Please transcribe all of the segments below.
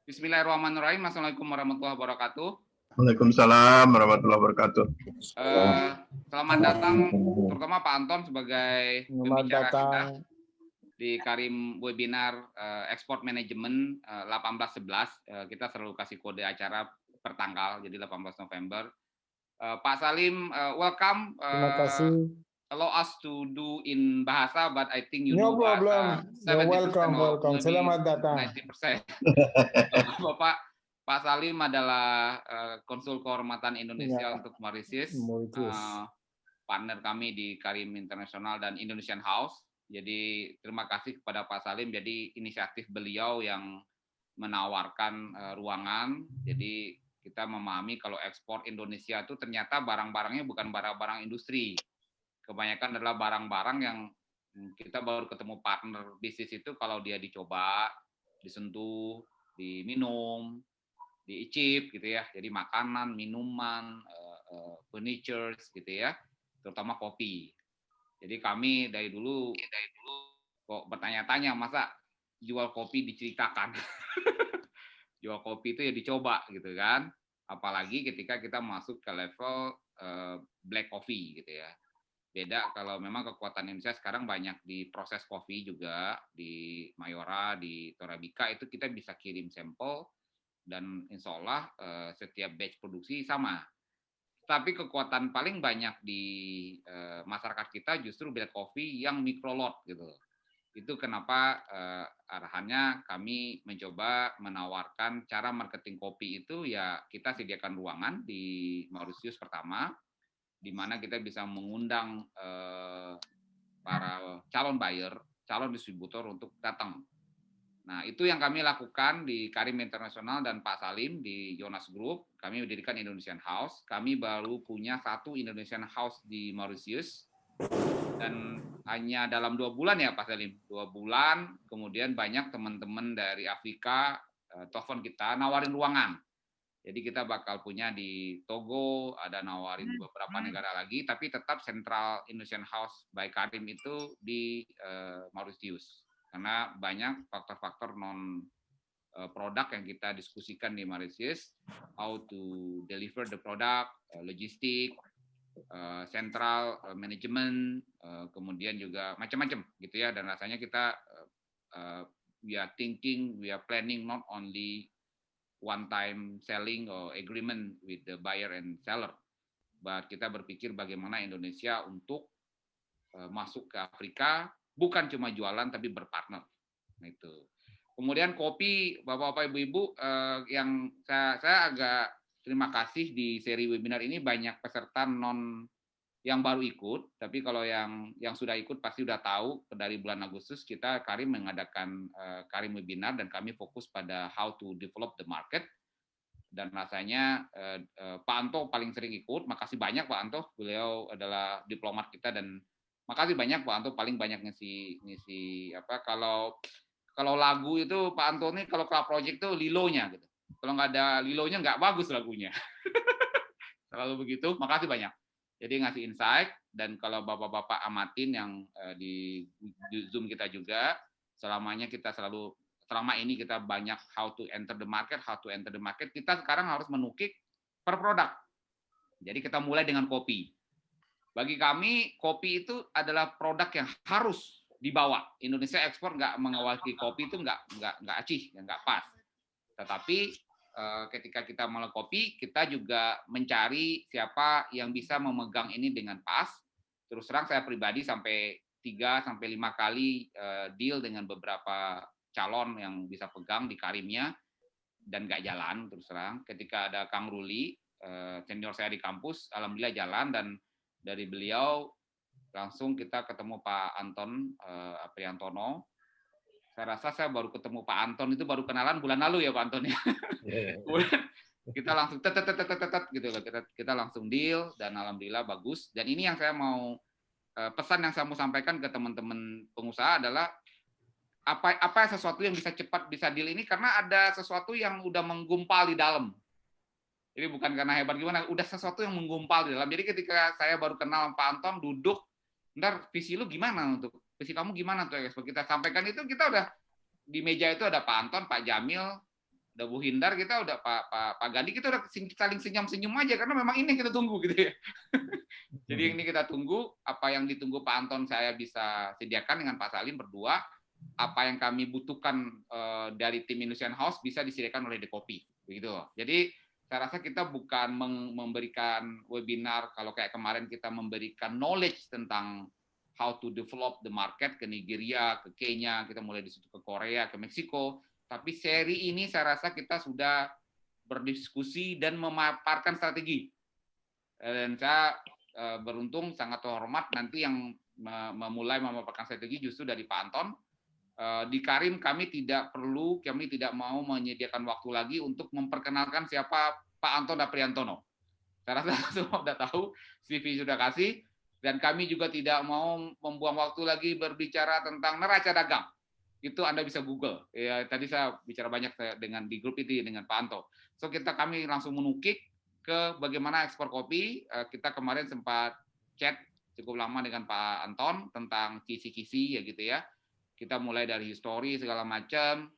Bismillahirrahmanirrahim. Assalamualaikum warahmatullahi wabarakatuh. Waalaikumsalam warahmatullahi wabarakatuh. Selamat datang, terutama Pak Anton sebagai pembicara kita di Karim Webinar Export Management 1811. Kita selalu kasih kode acara per tanggal, jadi 18 November. Pak Salim, welcome. Terima kasih. Allow us to do in bahasa, but I think you No know problem. bahasa. 70% Welcome. Selamat datang. 90%. Pak Salim adalah Konsul Kehormatan Indonesia untuk Mauritius, partner kami di Karim International dan Indonesian House. Jadi terima kasih kepada Pak Salim. Jadi inisiatif beliau yang menawarkan ruangan. Jadi kita memahami kalau ekspor Indonesia itu ternyata barang-barangnya bukan barang-barang industri. Kebanyakan adalah barang-barang yang kita baru ketemu partner bisnis itu kalau dia dicoba, disentuh, diminum, diicip gitu ya. Jadi makanan, minuman, furniture gitu ya, terutama kopi. Jadi kami dari dulu kok bertanya-tanya masa jual kopi diceritakan. Jual kopi itu ya dicoba gitu kan. Apalagi ketika kita masuk ke level black coffee gitu ya. Beda kalau memang kekuatan Indonesia sekarang banyak di proses kopi juga, di Mayora, di Torabika itu kita bisa kirim sampel dan insya Allah setiap batch produksi sama. Tapi kekuatan paling banyak di masyarakat kita justru black coffee yang micro lot gitu. Itu kenapa arahannya kami mencoba menawarkan cara marketing kopi itu ya kita sediakan ruangan di Mauritius pertama, di mana kita bisa mengundang para calon buyer, calon distributor untuk datang. Nah, itu yang kami lakukan di Karim International dan Pak Salim di Jonas Group. Kami mendirikan Indonesian House. Kami baru punya satu Indonesian House di Mauritius. Dan hanya dalam 2 bulan ya Pak Salim, 2 bulan, kemudian banyak teman-teman dari Afrika telepon kita nawarin ruangan. Jadi kita bakal punya di Togo, ada nawarin beberapa negara lagi, tapi tetap Central Indonesian House by Karim itu di Mauritius. Karena banyak faktor-faktor non produk yang kita diskusikan di Mauritius, how to deliver the product, logistik, central management, kemudian juga macam-macam gitu ya. Dan rasanya kita we are planning not only one-time selling or agreement with the buyer and seller. But kita berpikir bagaimana Indonesia untuk masuk ke Afrika, bukan cuma jualan tapi berpartner. Nah, itu. Kemudian kopi, Bapak-Bapak Ibu-Ibu, yang saya agak terima kasih di seri webinar ini banyak peserta non yang baru ikut, tapi kalau yang sudah ikut pasti sudah tahu dari bulan Agustus kita Karim mengadakan Karim webinar dan kami fokus pada how to develop the market. Dan rasanya Pak Anto paling sering ikut. Makasih banyak Pak Anto, beliau adalah diplomat kita dan makasih banyak Pak Anto paling banyak ngisi apa kalau lagu itu Pak Anto nih kalau club project itu lilonya gitu. Kalau nggak ada lilonya nggak bagus lagunya. Selalu begitu. Makasih banyak. Jadi ngasih insight, dan kalau bapak-bapak amatin yang di Zoom kita juga, selama ini kita banyak how to enter the market, kita sekarang harus menukik per produk. Jadi kita mulai dengan kopi. Bagi kami, kopi itu adalah produk yang harus dibawa. Indonesia ekspor nggak mengawaki kopi itu nggak acih, nggak pas. Tetapi ketika kita mulai kopi, kita juga mencari siapa yang bisa memegang ini dengan pas. Terus terang saya pribadi sampai 3-5 kali deal dengan beberapa calon yang bisa pegang di Karimnya dan nggak jalan terus terang. Ketika ada Kang Ruli, senior saya di kampus, alhamdulillah jalan, dan dari beliau langsung kita ketemu Pak Anton Apriantono. Saya rasa saya baru ketemu Pak Anton itu baru kenalan bulan lalu ya Pak Anton ya. Kita langsung gitu loh, kita langsung deal dan alhamdulillah bagus. Dan ini yang saya mau pesan yang saya mau sampaikan ke teman-teman pengusaha adalah apa sesuatu yang bisa cepat bisa deal ini karena ada sesuatu yang udah menggumpal di dalam. Jadi bukan karena hebat gimana, udah sesuatu yang menggumpal di dalam. Jadi ketika saya baru kenal Pak Anton duduk, ntar visi lu gimana visi kamu gimana tuh ekspor, kita sampaikan itu, kita udah di meja itu ada Pak Anton, Pak Jamil, udah Bu Hindar, kita udah Pak Gandhi, kita udah saling senyum-senyum aja karena memang ini yang kita tunggu gitu ya. Jadi ini kita tunggu, apa yang ditunggu Pak Anton saya bisa sediakan dengan Pak Salim berdua, apa yang kami butuhkan dari tim Indonesian House bisa disediakan oleh The Copy, begitu. Jadi saya rasa kita bukan memberikan webinar kalau kayak kemarin kita memberikan knowledge tentang how to develop the market ke Nigeria, ke Kenya, kita mulai di situ ke Korea, ke Meksiko. Tapi seri ini saya rasa kita sudah berdiskusi dan memaparkan strategi. Dan saya beruntung sangat terhormat nanti yang memulai memaparkan strategi justru dari Pak Anton. Di Karim kami tidak mau menyediakan waktu lagi untuk memperkenalkan siapa Pak Anton Dapriantono. Saya rasa semua sudah tahu, CV sudah kasih, dan kami juga tidak mau membuang waktu lagi berbicara tentang neraca dagang. Itu Anda bisa Google. Ya, tadi saya bicara banyak di grup itu dengan Pak Anto. So kami langsung menukik ke bagaimana ekspor kopi. Kita kemarin sempat chat cukup lama dengan Pak Anton tentang kisi-kisi ya gitu ya. Kita mulai dari histori segala macam,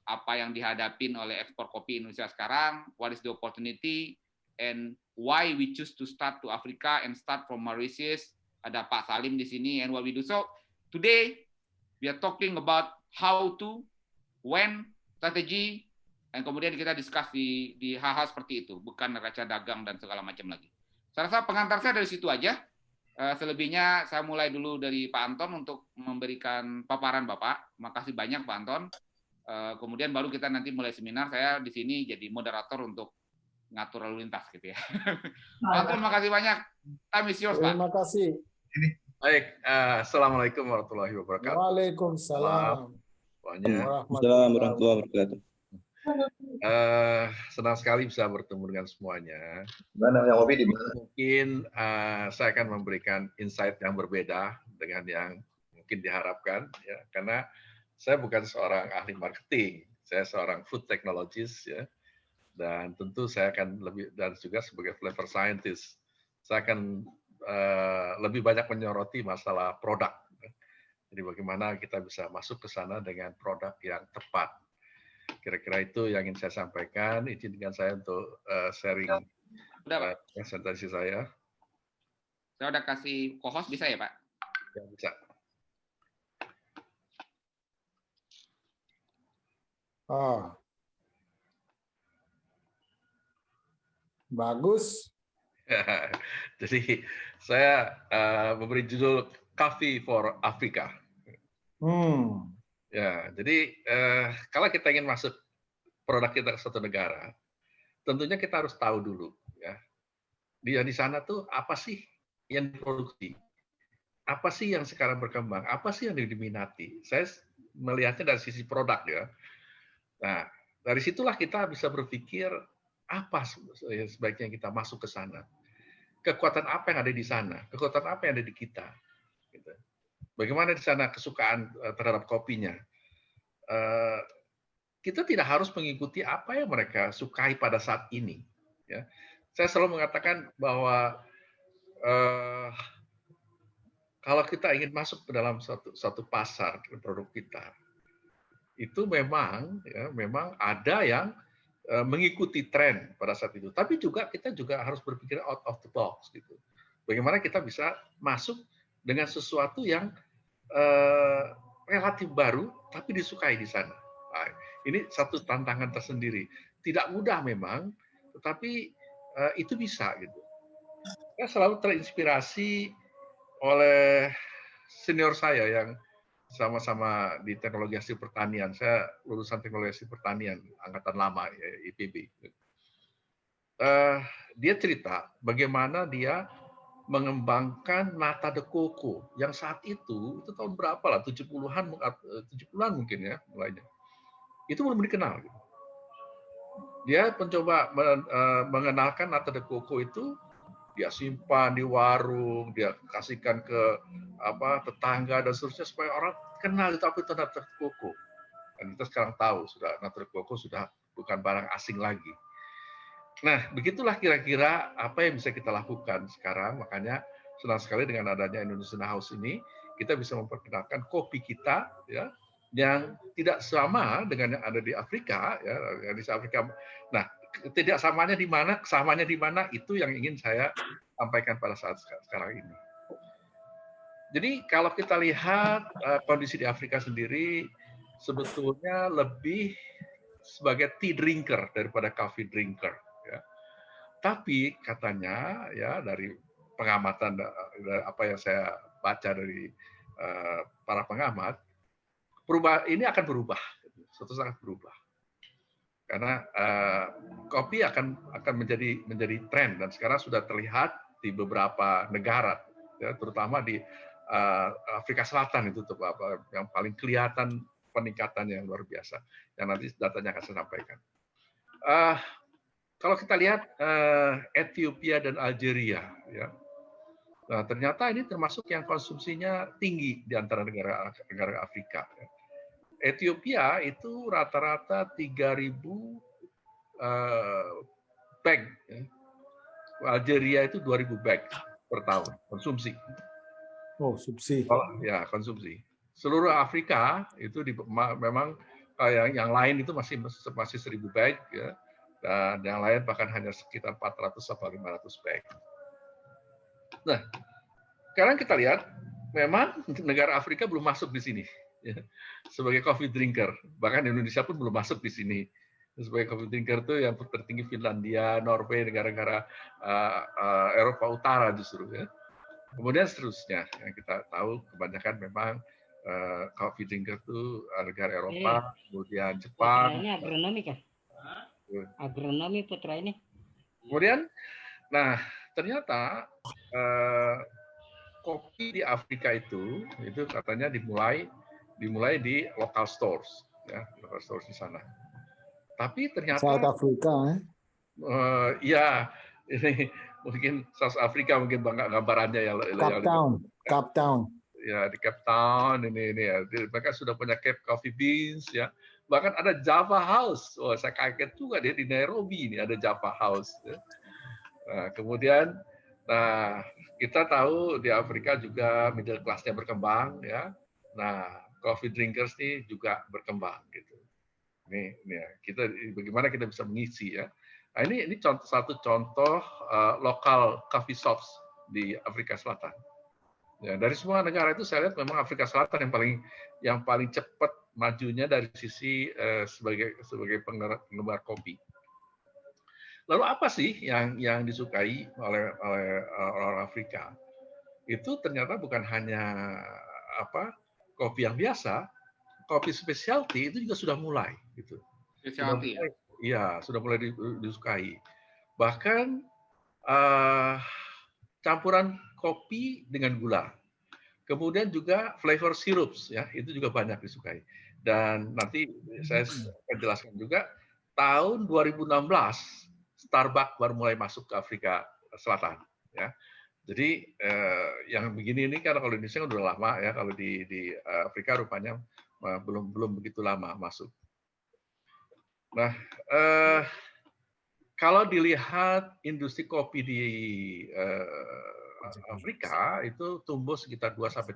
apa yang dihadapin oleh ekspor kopi Indonesia sekarang, what is the opportunity, and why we choose to start to Africa and start from Mauritius. Ada Pak Salim di sini, and what we do. So today we are talking about how to, when, strategi, dan kemudian kita discuss di hal-hal seperti itu, bukan neraca dagang dan segala macam lagi. Saya rasa pengantar saya dari situ aja. Selebihnya saya mulai dulu dari Pak Anton untuk memberikan paparan Bapak. Makasih banyak Pak Anton. Kemudian baru kita nanti mulai seminar. Saya di sini jadi moderator untuk ngatur lalu lintas gitu ya. Pak Anton, makasih banyak. Time is yours, Pak. Terima kasih. Baik, Assalamualaikum warahmatullahi wabarakatuh. Waalaikumsalam. Waalaikumsalam warahmatullahi wabarakatuh. Senang sekali bisa bertemu dengan semuanya. Mana yang hobi di mana? Mungkin saya akan memberikan insight yang berbeda dengan yang mungkin diharapkan, ya, karena saya bukan seorang ahli marketing, saya seorang food technologist, ya, dan tentu saya akan dan juga sebagai flavor scientist, saya akan lebih banyak menyoroti masalah produk. Jadi bagaimana kita bisa masuk ke sana dengan produk yang tepat. Kira-kira itu yang ingin saya sampaikan. Izinkan saya untuk sharing presentasi saya. Saya udah kasih co-host, bisa ya Pak? Ya, bisa. Bagus. Jadi saya memberi judul Coffee for Africa. Ya, jadi kalau kita ingin masuk produk kita ke suatu negara, tentunya kita harus tahu dulu, ya. Di sana tuh apa sih yang diproduksi? Apa sih yang sekarang berkembang? Apa sih yang diminati? Saya melihatnya dari sisi produk, ya. Nah, dari situlah kita bisa berpikir apa sebaiknya kita masuk ke sana. Kekuatan apa yang ada di sana? Kekuatan apa yang ada di kita? Gitu. Bagaimana di sana kesukaan terhadap kopinya? Kita tidak harus mengikuti apa yang mereka sukai pada saat ini. Ya. Saya selalu mengatakan bahwa kalau kita ingin masuk ke dalam suatu pasar produk kita, itu memang ada yang mengikuti tren pada saat itu. Tapi juga kita juga harus berpikir out of the box gitu. Bagaimana kita bisa masuk dengan sesuatu yang relatif baru tapi disukai di sana. Nah, ini satu tantangan tersendiri. Tidak mudah memang, tetapi itu bisa gitu. Saya selalu terinspirasi oleh senior saya yang sama-sama di teknologi hasil pertanian. Saya lulusan teknologi hasil pertanian angkatan lama, ya, IPB. Dia cerita bagaimana dia mengembangkan nata de coco yang saat itu tahun berapa lah, 70-an mungkin ya mulainya. Itu belum dikenal. Dia mencoba mengenalkan nata de coco itu, dia simpan di warung, dia kasihkan ke tetangga dan seterusnya supaya orang kenal itu apa itu nata de coco. Dan kita sekarang tahu sudah nata de coco sudah bukan barang asing lagi. Nah, begitulah kira-kira apa yang bisa kita lakukan sekarang. Makanya senang sekali dengan adanya Indonesian House ini, kita bisa memperkenalkan kopi kita, ya, yang tidak sama dengan yang ada di Afrika, ya, di Afrika. Nah, tidak samanya di mana, kesamanya di mana, itu yang ingin saya sampaikan pada saat sekarang ini. Jadi kalau kita lihat kondisi di Afrika sendiri, sebetulnya lebih sebagai tea drinker daripada coffee drinker. Ya. Tapi katanya, ya dari pengamatan apa yang saya baca dari para pengamat, ini akan berubah, suatu saat berubah. Karena kopi akan menjadi tren dan sekarang sudah terlihat di beberapa negara, ya, terutama di Afrika Selatan itu yang paling kelihatan peningkatannya yang luar biasa. Yang nanti datanya akan saya sampaikan. Kalau kita lihat Ethiopia dan Algeria, ya, nah, ternyata ini termasuk yang konsumsinya tinggi di antara negara Afrika. Ya. Ethiopia itu rata-rata 3.000 bag. Ya. Algeria itu 2.000 bag per tahun konsumsi. Oh, subsidi. Ya, konsumsi. Seluruh Afrika itu memang yang lain itu masih 1.000 bag, ya. Dan yang lain bahkan hanya sekitar 400 sampai 500 bag. Nah, sekarang kita lihat memang negara Afrika belum masuk di sini. Ya, sebagai coffee drinker, bahkan Indonesia pun belum masuk di sini. Sebagai coffee drinker itu yang tertinggi Finlandia, Norway, negara-negara Eropa Utara justru. Ya. Kemudian seterusnya yang kita tahu kebanyakan memang coffee drinker itu negara Eropa, kemudian Jepang. Ini agronomi kan? Agronomi putra ini. Kemudian, nah ternyata kopi di Afrika itu katanya dimulai di local stores, ya, local stores di sana. Tapi ternyata South Africa, ya ini mungkin South Africa mungkin gambarannya ya. Cape Town. Ya di Cape Town ini ya. Mereka sudah punya Cape Coffee Beans, ya. Bahkan ada Java House. Oh, saya kaget juga dia di Nairobi ini ada Java House. Ya. Nah, kemudian, nah kita tahu di Afrika juga middle class-nya berkembang, ya. Nah, coffee drinkers ini juga berkembang gitu. Ini ya, bagaimana kita bisa mengisi, ya. Nah, ini satu contoh lokal coffee shops di Afrika Selatan. Ya, dari semua negara itu saya lihat memang Afrika Selatan yang paling cepat majunya dari sisi sebagai penggemar kopi. Lalu apa sih yang disukai oleh orang Afrika? Itu ternyata bukan hanya kopi yang biasa, kopi specialty itu juga sudah mulai gitu. Specialty, sudah mulai disukai. Bahkan campuran kopi dengan gula. Kemudian juga flavor syrups, ya, itu juga banyak disukai. Dan nanti saya akan jelaskan juga tahun 2016 Starbucks baru mulai masuk ke Afrika Selatan, ya. Jadi yang begini ini kan kalau di Indonesia udah lama, ya, kalau di Afrika rupanya belum begitu lama masuk. Nah, kalau dilihat industri kopi di Afrika itu tumbuh sekitar 2-3%,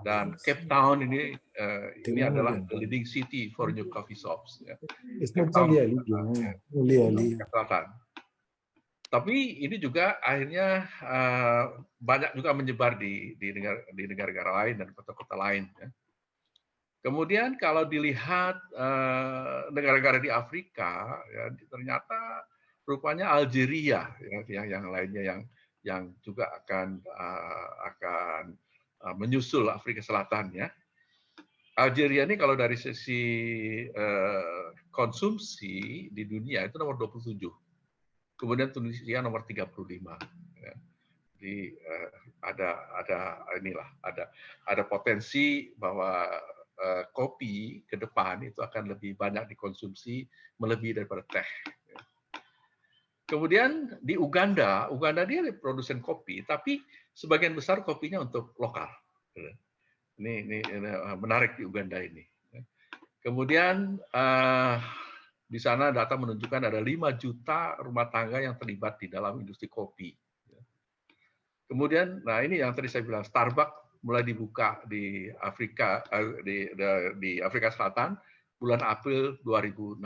dan Cape Town ini adalah the leading city for new coffee shops. Ya. Cape Town, Selatan. Tapi ini juga akhirnya banyak juga menyebar di negara-negara lain dan kota-kota lain. Ya. Kemudian kalau dilihat negara-negara di Afrika, ya, ternyata rupanya Algeria, ya, yang lainnya yang juga akan menyusul Afrika Selatan, ya. Algeria ini kalau dari sisi konsumsi di dunia itu nomor 27. Kemudian Tunisia nomor 35. Ya. Jadi ada potensi bahwa kopi ke depan itu akan lebih banyak dikonsumsi melebihi daripada teh. Kemudian di Uganda dia produsen kopi, tapi sebagian besar kopinya untuk lokal. Ini menarik di Uganda ini. Kemudian di sana data menunjukkan ada 5 juta rumah tangga yang terlibat di dalam industri kopi. Kemudian, nah ini yang tadi saya bilang, Starbucks mulai dibuka di Afrika di Afrika Selatan bulan April 2016.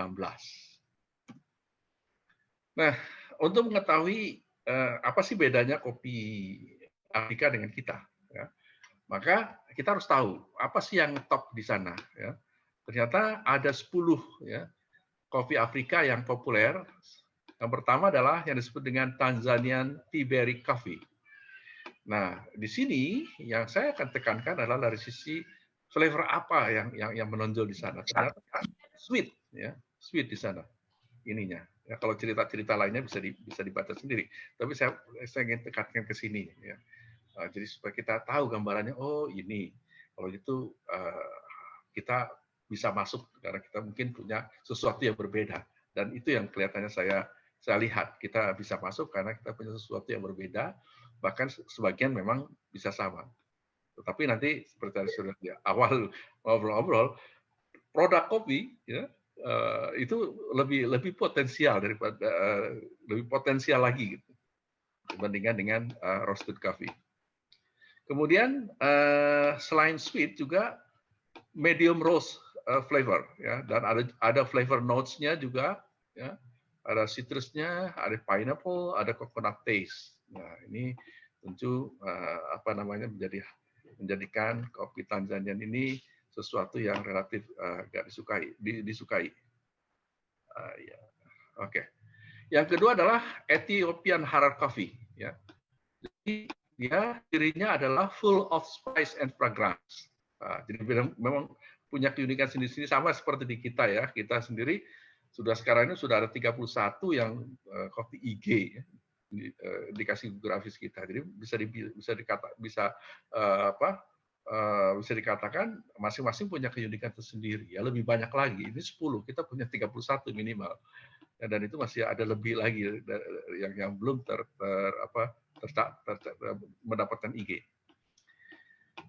Nah, untuk mengetahui apa sih bedanya kopi Afrika dengan kita, ya, maka kita harus tahu apa sih yang top di sana. Ya. Ternyata ada 10 ya, kopi Afrika yang populer. Yang pertama adalah yang disebut dengan Tanzanian Tea Berry Coffee. Nah, di sini yang saya akan tekankan adalah dari sisi flavor apa yang menonjol di sana. Ternyata sweet, ya, sweet di sana ininya. Ya, kalau cerita-cerita lainnya bisa dibaca sendiri. Tapi saya ingin tekankan ke sini. Ya. Jadi supaya kita tahu gambarannya. Oh ini, kalau gitu kita bisa masuk karena kita mungkin punya sesuatu yang berbeda. Dan itu yang kelihatannya saya lihat kita bisa masuk karena kita punya sesuatu yang berbeda. Bahkan sebagian memang bisa sama. Tetapi nanti seperti sudah di awal ngobrol-ngobrol, produk kopi ya itu lebih potensial daripada lebih potensial lagi gitu, dibandingkan dengan roasted coffee. Kemudian selain sweet juga medium roast flavor ya, dan ada flavor notes-nya juga ya. Ada citrusnya, ada pineapple, ada coconut taste. Nah, ini tentu menjadikan kopi Tanzanian ini sesuatu yang relatif nggak disukai. Ya. Oke. Yang kedua adalah Ethiopian Harar Coffee. Ya. Jadi dia cirinya adalah full of spice and fragrance. Jadi memang punya keunikan sendiri-sendiri sama seperti di kita ya. Kita sendiri sekarang ini sudah ada 31 yang kopi IG ya, dikasih grafis kita. Jadi bisa dikatakan masing-masing punya keunikan tersendiri. Ya lebih banyak lagi. Ini 10, kita punya 31 minimal. Ya, dan itu masih ada lebih lagi yang belum mendapatkan IG.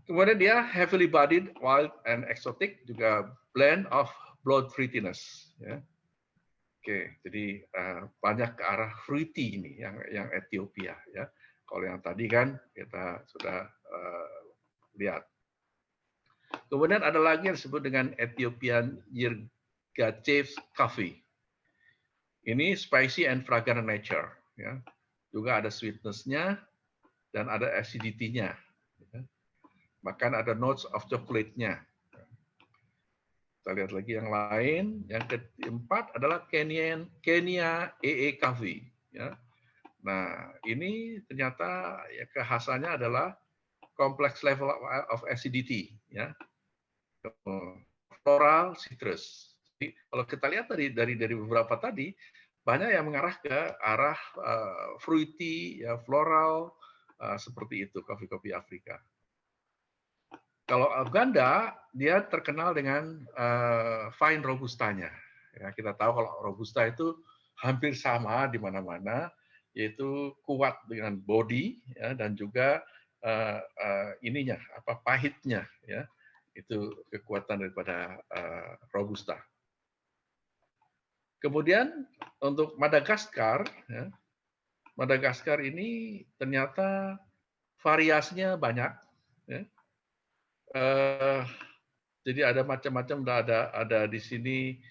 Kemudian dia heavily bodied, wild and exotic, juga blend of blood fruitiness. Ya. Oke, jadi banyak ke arah fruity ini yang Ethiopia. Ya. Kalau yang tadi kan kita sudah lihat. Kemudian ada lagi yang disebut dengan Ethiopian Yirgacheffe Coffee. Ini spicy and fragrant nature. Ya. Juga ada sweetness-nya dan ada acidity-nya. Ya. Bahkan ada notes of chocolate-nya. Kita lihat lagi yang lain. Yang keempat adalah Kenya AA Coffee. Ya. Nah, ini ternyata ya, kekhasannya adalah complex level of acidity. Ya. Floral citrus. Jadi, kalau kita lihat dari beberapa tadi, banyak yang mengarah ke arah fruity, ya, floral, seperti itu kopi-kopi Afrika. Kalau Uganda, dia terkenal dengan fine robustanya. Ya, kita tahu kalau robusta itu hampir sama di mana-mana, yaitu kuat dengan body ya, dan juga pahitnya, ya, itu kekuatan daripada robusta. Kemudian untuk Madagaskar, ya, Madagaskar ini ternyata variasinya banyak. Ya. Jadi ada macam-macam, ada di sini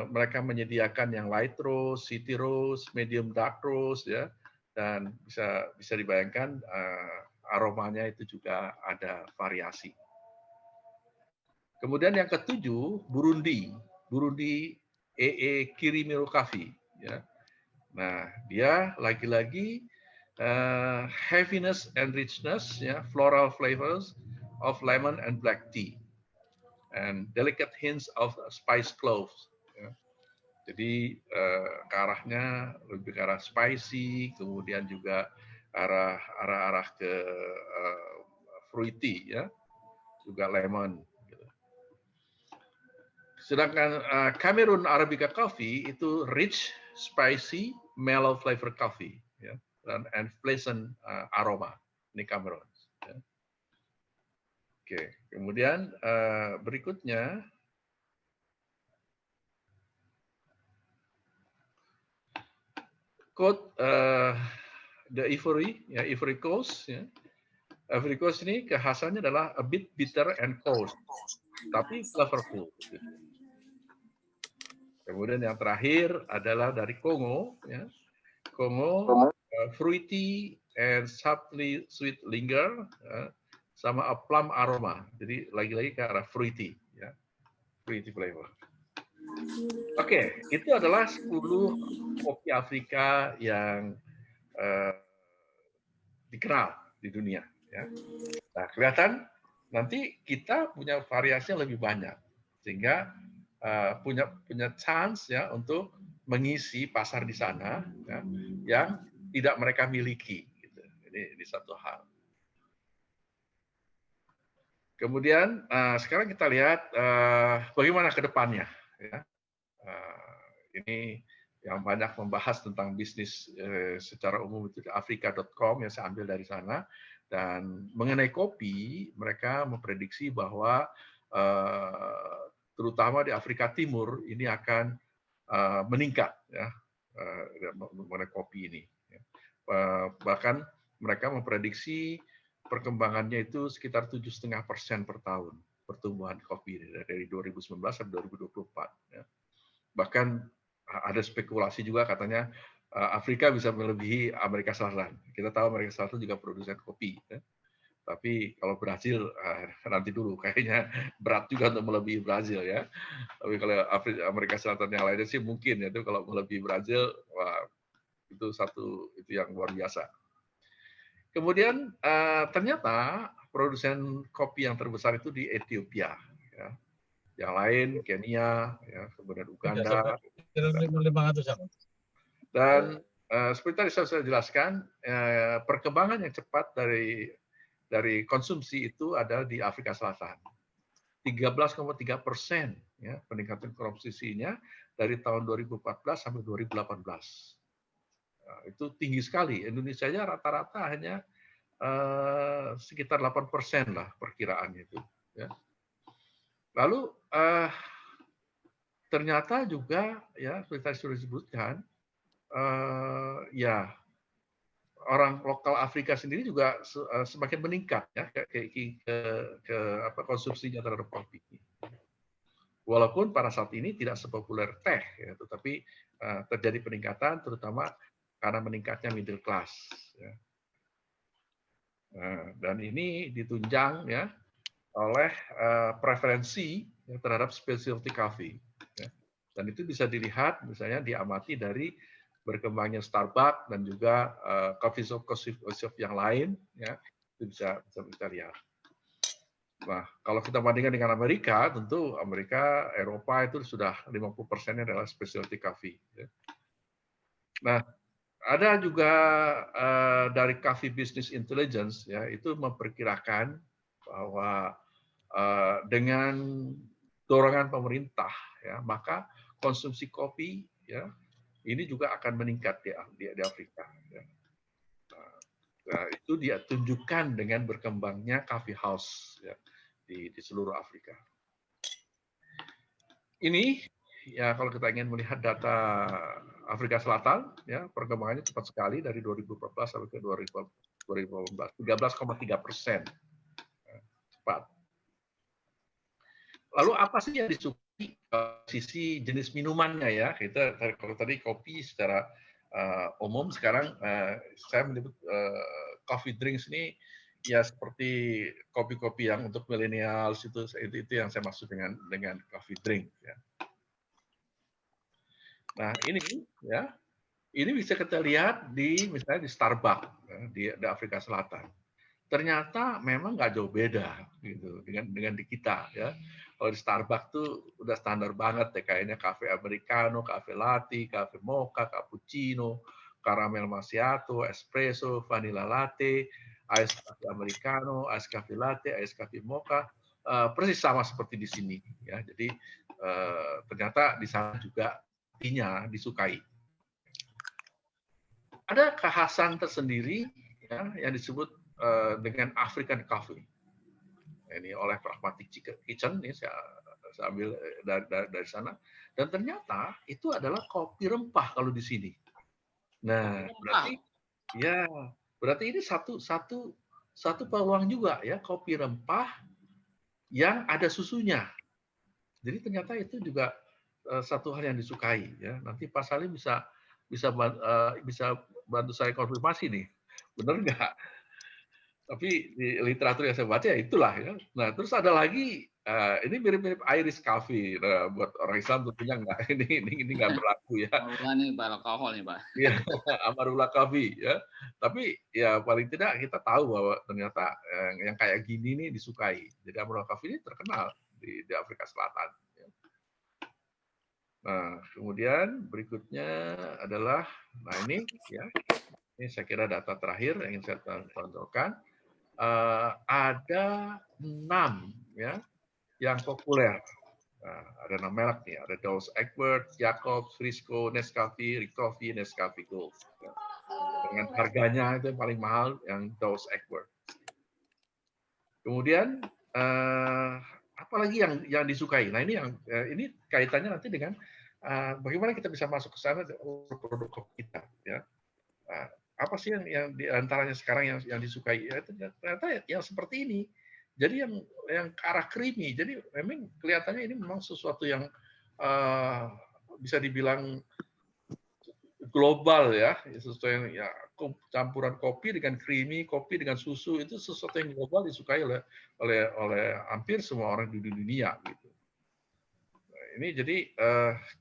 mereka menyediakan yang light roast, city roast, medium dark roast, ya, dan bisa dibayangkan aromanya itu juga ada variasi. Kemudian yang ketujuh Burundi AA Kirimiro Coffee, ya. Nah, dia lagi-lagi heaviness and richness, ya, floral flavors of lemon and black tea, and delicate hints of spice cloves. Ya. Jadi ke arahnya lebih ke arah spicy, kemudian juga arah ke fruity, ya, juga lemon. Gitu. Sedangkan Cameroon Arabica Coffee itu rich, spicy, mellow flavor coffee, ya, and pleasant aroma. Ini Cameroon. Ya. Oke, kemudian berikutnya the Ivory, ya, Ivory Coast, ya. Ivory Coast ini kekhasannya adalah a bit bitter and cold, tapi flavorful. Kemudian yang terakhir adalah dari Kongo, ya. Kongo fruity and subtly sweet linger, ya, sama a plum aroma. Jadi lagi-lagi ke arah fruity, ya, fruity flavor. Oke, itu adalah 10 kopi Afrika yang dikenal di dunia. Ya. Nah, kelihatan nanti kita punya variasi yang lebih banyak, sehingga punya chance ya untuk mengisi pasar di sana ya, yang tidak mereka miliki. Gitu. Ini satu hal. Kemudian sekarang kita lihat bagaimana ke depannya. Ya. Ini yang banyak membahas tentang bisnis secara umum itu afrika.com yang saya ambil dari sana. Dan mengenai kopi, mereka memprediksi bahwa terutama di Afrika Timur ini akan meningkat ya mengenai kopi ini. Bahkan mereka memprediksi perkembangannya itu sekitar 7,5% per tahun pertumbuhan kopi dari 2019 sampai 2024. Ya. Bahkan ada spekulasi juga katanya Afrika bisa melebihi Amerika Selatan. Kita tahu Amerika Selatan juga produsen kopi. Ya. Tapi kalau Brazil nanti dulu, kayaknya berat juga untuk melebihi Brazil ya. Tapi kalau Amerika Selatan yang lainnya sih mungkin ya, itu kalau melebihi Brazil, wah, itu yang luar biasa. Kemudian ternyata produsen kopi yang terbesar itu di Ethiopia. Ya. Yang lain Kenya, ya, kemudian Uganda. Dan seperti tadi saya jelaskan, perkembangan yang cepat dari konsumsi itu ada di Afrika Selatan. 13,3% ya, peningkatan konsumsinya dari tahun 2014 sampai 2018. Nah, itu tinggi sekali. Indonesia nya rata-rata hanya sekitar 8% lah perkiraannya itu. Ya. Lalu ternyata juga ya seperti tadi sudah disebutkan, ya orang lokal Afrika sendiri juga semakin meningkat ya ke konsumsinya terhadap kopi. Walaupun pada saat ini tidak sepopuler teh, ya, tetapi terjadi peningkatan terutama karena meningkatnya middle class. Ya. Dan ini ditunjang ya oleh preferensi ya, terhadap specialty coffee. Ya. Dan itu bisa dilihat misalnya diamati dari berkembangnya Starbucks dan juga coffee shop yang lain, ya itu bisa kita lihat. Nah, kalau kita bandingkan dengan Amerika, tentu Amerika, Eropa itu sudah 50%-nya adalah specialty coffee. Ya. Nah, ada juga dari Coffee Business Intelligence, ya itu memperkirakan bahwa dengan dorongan pemerintah, ya maka konsumsi kopi, ya ini juga akan meningkat di Afrika. Nah, itu dia tunjukkan dengan berkembangnya coffee house ya, di seluruh Afrika. Ini ya kalau kita ingin melihat data Afrika Selatan, ya perkembangannya cepat sekali dari 2014 sampai ke 2018, 13,3%. Cepat. Lalu apa sih yang disukai sisi jenis minumannya ya? Kita kalau tadi kopi secara umum, sekarang saya menyebut coffee drinks ini ya seperti kopi-kopi yang untuk millennials itu yang saya maksud dengan coffee drink. Ya. Nah ini ya, ini bisa kita lihat misalnya di Starbucks ya, di Afrika Selatan. Ternyata memang nggak jauh beda gitu dengan di kita ya. Kalau di Starbucks tuh udah standar banget ya, kayaknya cafe americano, cafe latte, cafe mocha, cappuccino, caramel macchiato, espresso, vanilla latte, ice cafe americano, ice cafe latte, ice cafe mocha, persis sama seperti di sini ya. Jadi ternyata di sana juga kopinya disukai. Ada kekhasan tersendiri ya, yang disebut dengan African coffee. Ini oleh Pragmatic Kitchen, ini saya ambil dari sana. Dan ternyata itu adalah kopi rempah kalau di sini. Nah, berarti ini satu satu peluang juga ya, kopi rempah yang ada susunya. Jadi ternyata itu juga satu hal yang disukai ya. Nanti Pak Salim bisa bantu saya konfirmasi nih, benar nggak? Tapi di literatur yang saya baca ya itulah ya. Nah terus ada lagi ini mirip-mirip Irish Coffee. Nah, buat orang Islam tentunya nggak ini nggak berlaku ya. Amarula nih Pak, alkohol nih Pak. Iya, Amarula Coffee ya. Tapi ya paling tidak kita tahu bahwa ternyata yang kayak gini nih disukai. Jadi Amarula Coffee ini terkenal di Afrika Selatan. Nah, kemudian berikutnya adalah, nah ini ya, ini saya kira data terakhir yang ingin saya tonjolkan. Ada 6 ya yang populer. Nah, ada 6 merek nih, ada Dawes Egbert, Jacobs, Frisco, Nescafe, Ricoffee, Nescafe Gold. Ya. Dengan harganya itu yang paling mahal yang Dawes Egbert. Kemudian apalagi yang disukai. Nah ini ini kaitannya nanti dengan bagaimana kita bisa masuk ke sana produk kita. Ya. Nah, apa sih yang diantaranya sekarang yang disukai? Ya, ternyata yang seperti ini. Jadi yang ke arah creamy. Jadi memang kelihatannya ini memang sesuatu yang bisa dibilang global ya, sesuatu yang ya campuran kopi dengan creamy, kopi dengan susu itu sesuatu yang global disukai oleh hampir semua orang di dunia gitu. Nah, ini jadi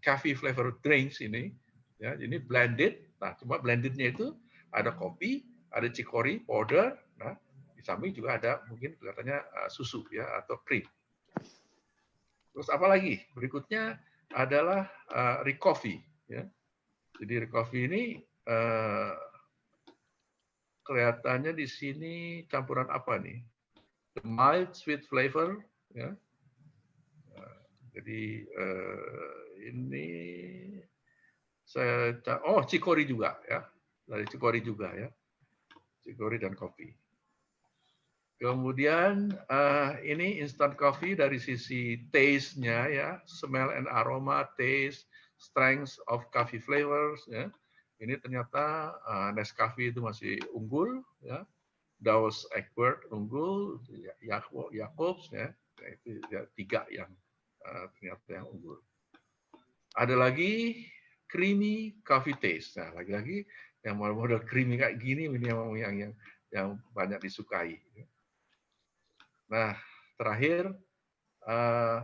coffee flavor drinks ini ya, ini blended. Nah, cuma blendednya itu ada kopi, ada chicory powder, nah di samping juga ada mungkin kelihatannya susu ya atau cream. Terus apa lagi? Berikutnya adalah Ricoffee ya. Jadi Ricoffee ini kelihatannya di sini campuran apa nih? The mild sweet flavor ya. Jadi ini chicory juga ya. Dari chicory juga ya. Chicory dan kopi. Kemudian ini instant coffee dari sisi taste-nya ya, smell and aroma, taste, strength of coffee flavors ya. Ini ternyata Nescafe itu masih unggul ya. Dawes Egbert unggul, Jacobs ya. Itu ya, 3 yang ternyata yang unggul. Ada lagi creamy coffee taste. Nah, lagi-lagi yang model creamy kayak gini ini yang banyak disukai. Nah, terakhir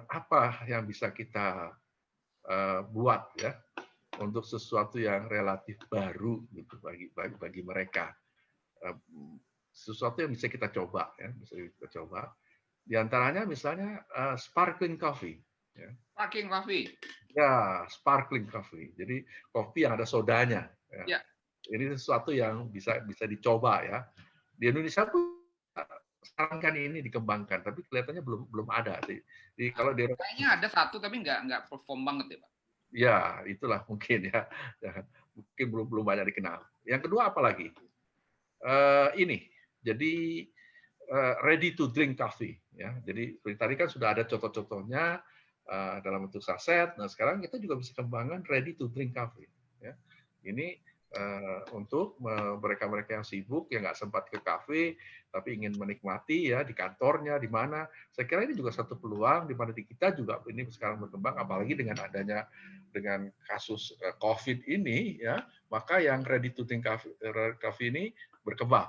apa yang bisa kita buat ya untuk sesuatu yang relatif baru gitu bagi mereka. Sesuatu yang bisa kita coba ya, bisa kita coba. Di antaranya misalnya sparkling coffee ya. Sparkling coffee. Ya, sparkling coffee. Jadi kopi yang ada sodanya ya. Ya. Ini sesuatu yang bisa dicoba ya. Di Indonesia pun sekarang kan ini dikembangkan, tapi kelihatannya belum ada. Jadi kalau di kayaknya ada satu tapi nggak perform banget ya Pak. Ya, itulah mungkin ya. Mungkin belum banyak dikenal. Yang kedua apa lagi? Ini. Jadi ready to drink coffee ya. Jadi tadi kan sudah ada contoh-contohnya dalam bentuk saset. Nah, sekarang kita juga bisa kembangkan ready to drink coffee ya. Ini untuk mereka-mereka yang sibuk yang nggak sempat ke kafe tapi ingin menikmati ya di kantornya di mana. Saya kira ini juga satu peluang di mana di kita juga ini sekarang berkembang, apalagi dengan adanya dengan kasus COVID ini ya, maka yang ready to drink coffee ini berkembang.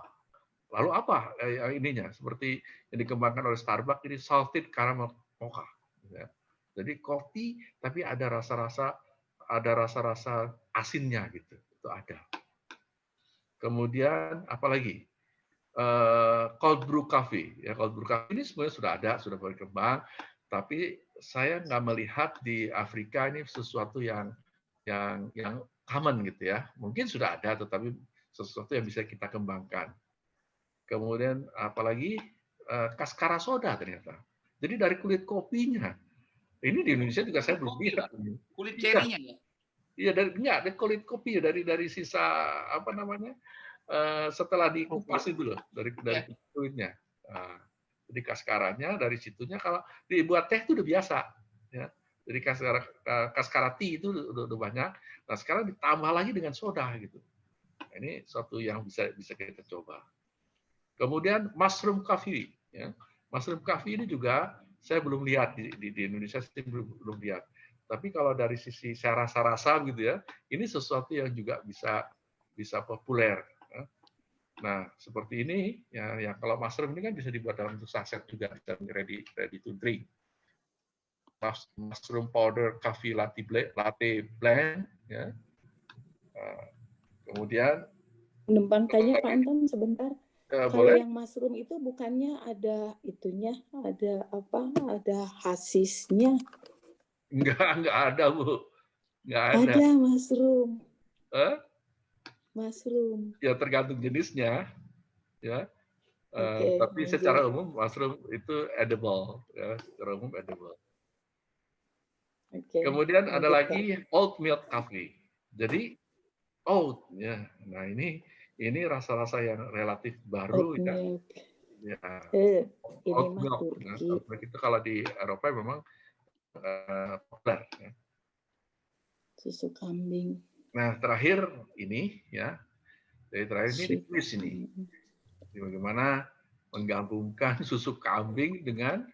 Lalu apa ininya? Seperti yang dikembangkan oleh Starbucks ini salted caramel mocha. Ya. Jadi kopi tapi ada rasa-rasa asinnya gitu. Itu ada. Kemudian apalagi cold brew coffee ya, cold brew coffee ini sebenarnya sudah berkembang, tapi saya nggak melihat di Afrika ini sesuatu yang common gitu ya. Mungkin sudah ada, tetapi sesuatu yang bisa kita kembangkan. Kemudian apalagi kaskara soda ternyata. Jadi dari kulit kopinya. Ini di Indonesia juga saya belum lihat. Kulit cerinya ya. Iya dari kulit kopi dari sisa apa namanya setelah dikupas itu loh dari kulitnya. Nah, jadi kaskaranya dari situnya kalau dibuat teh itu udah biasa ya. Jadi kaskara tea itu udah banyak. Nah sekarang ditambah lagi dengan soda gitu. Nah, ini suatu yang bisa kita coba. Kemudian mushroom coffee, ya. Mushroom coffee ini juga saya belum lihat di Indonesia, saya belum lihat. Tapi kalau dari sisi saya rasa gitu ya, ini sesuatu yang juga bisa populer. Ya. Nah, seperti ini ya kalau mushroom ini kan bisa dibuat dalam bentuk saset juga, dan ready to drink. Mushroom powder coffee latte blend, ya. Kemudian Tanya Pak Anton sebentar. Kalau boleh? yang mushroom itu bukannya ada itunya, ada apa? Ada hasisnya? Enggak ada, Bu. Enggak ada. Ada mushroom. Mushroom. Ya tergantung jenisnya, ya. Okay, Tapi secara umum mushroom itu edible, ya. Secara umum edible. Okay, Kemudian ada lagi oat milk coffee. Jadi oat, ya. Nah ini rasa-rasa yang relatif baru, ya. Ya. Oat milk. Nah, itu kalau di Eropa memang populer. Ya. Susu kambing. Nah terakhir ini, ya. Jadi terakhir ini di Swiss ini. Bagaimana menggabungkan susu kambing dengan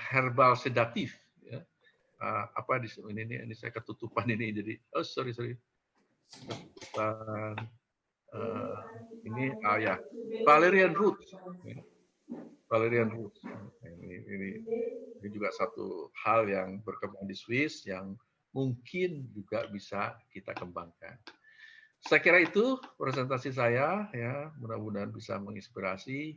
herbal sedatif. Ya. Apa ini saya ketutupan ini jadi sorry ketutupan ini ya valerian root. Valerian root. Ini juga satu hal yang berkembang di Swiss yang mungkin juga bisa kita kembangkan. Saya kira itu presentasi saya, ya, mudah-mudahan bisa menginspirasi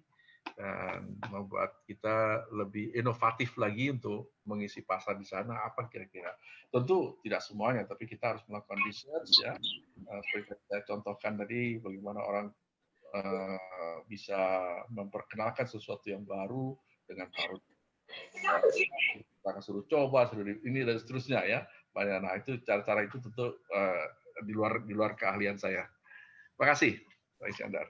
dan membuat kita lebih inovatif lagi untuk mengisi pasar di sana. Apa kira-kira? Tentu tidak semuanya, tapi kita harus melakukan research, ya. Seperti saya contohkan tadi, bagaimana orang bisa memperkenalkan sesuatu yang baru dengan taruh kita suruh coba, suruh ini dan seterusnya, ya. Nah itu cara-cara itu tentu di luar keahlian saya. Terima kasih, Pak Iskandar.